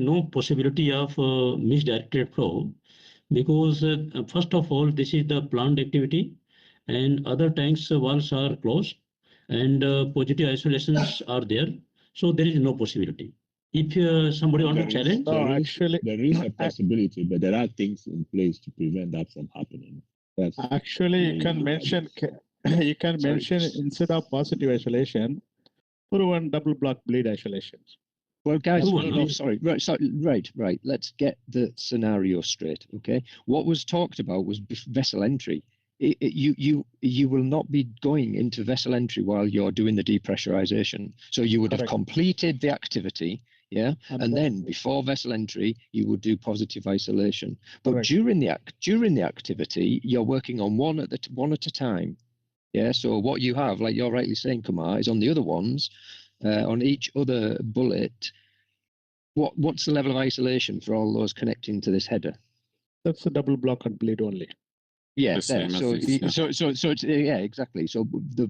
no possibility of misdirected flow because first of all, this is the planned activity and other tanks walls are closed and positive isolations are there. So there is no possibility. If somebody wants to challenge, there is a possibility, but there are things in place to prevent that from happening. That's actually you can mention instead of positive isolation, proven double block bleed isolation. Well, guys, right. Let's get the scenario straight, okay? What was talked about was vessel entry. You will not be going into vessel entry while you're doing the depressurization. So you would have completed the activity, yeah, and then before vessel entry, you would do positive isolation. But during the activity, you're working on one at a time. Yeah. So what you have, like you're rightly saying, Kumar, is on the other ones, on each other bullet. What's the level of isolation for all those connecting to this header? That's a double block and bleed only. Yeah, so it's, yeah, exactly. So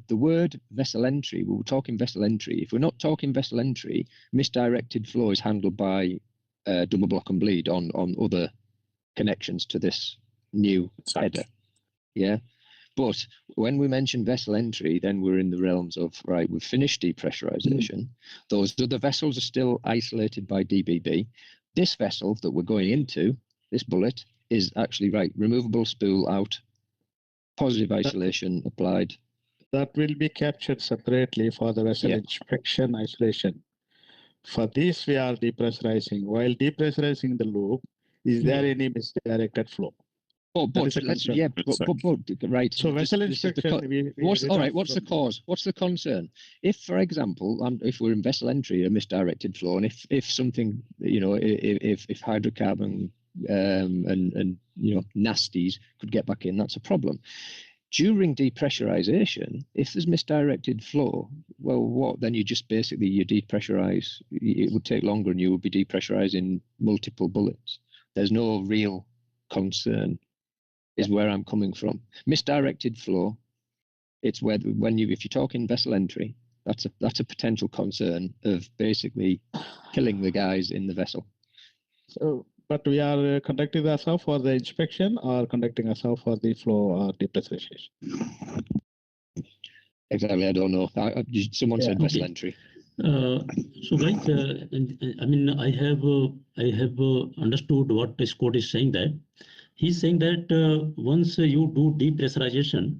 the word vessel entry, we were talking vessel entry. If we're not talking vessel entry, misdirected flow is handled by double block and bleed on other connections to this new header. Yeah, but when we mention vessel entry, then we're in the realms of, right, we've finished depressurization. Those other vessels are still isolated by DBB. This vessel that we're going into, this bullet, is actually removable spool out, positive isolation applied. That will be captured separately for the vessel inspection isolation. For this, we are depressurizing. While depressurizing the loop, is there any misdirected flow? Right. So vessel inspection. What's the cause? What's the concern? If, for example, if we're in vessel entry, a misdirected flow, and if something, if hydrocarbon and nasties could get back in, that's a problem. During depressurization, if there's misdirected flow, well, then you just basically depressurize. It would take longer, and you would be depressurizing multiple bullets. There's no real concern. Is where I'm coming from. Misdirected flow. It's where if you're talking vessel entry, that's a potential concern of basically killing the guys in the vessel. So, but we are conducting the HAZOP for the inspection or conducting HAZOP for the flow or depressurization. Exactly, I don't know. Someone said vessel entry. So guys, I mean, I have understood what Scott is saying. That he's saying that once you do depressurization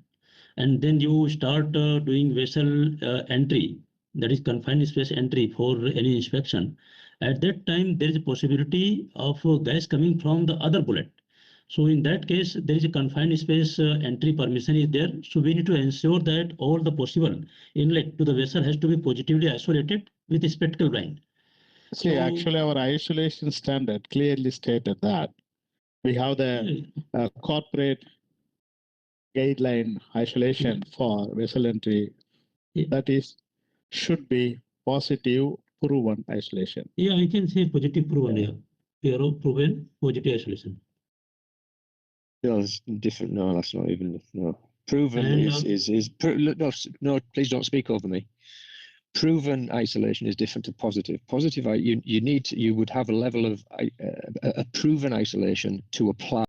and then you start doing vessel entry, that is confined space entry for any inspection, at that time there is a possibility of gas coming from the other bullet. So in that case, there is a confined space entry permission is there. So we need to ensure that all the possible inlet to the vessel has to be positively isolated with a spectacle blind. See, actually our isolation standard clearly stated that we have the corporate guideline isolation for vessel entry. That is, should be positive proven isolation. Yeah, I can say positive proven. Yeah, zero proven positive isolation. No, it's different. No, that's not even. No, proven no. Please don't speak over me. Proven isolation is different to positive. Positive, you would have a level of a proven isolation to apply.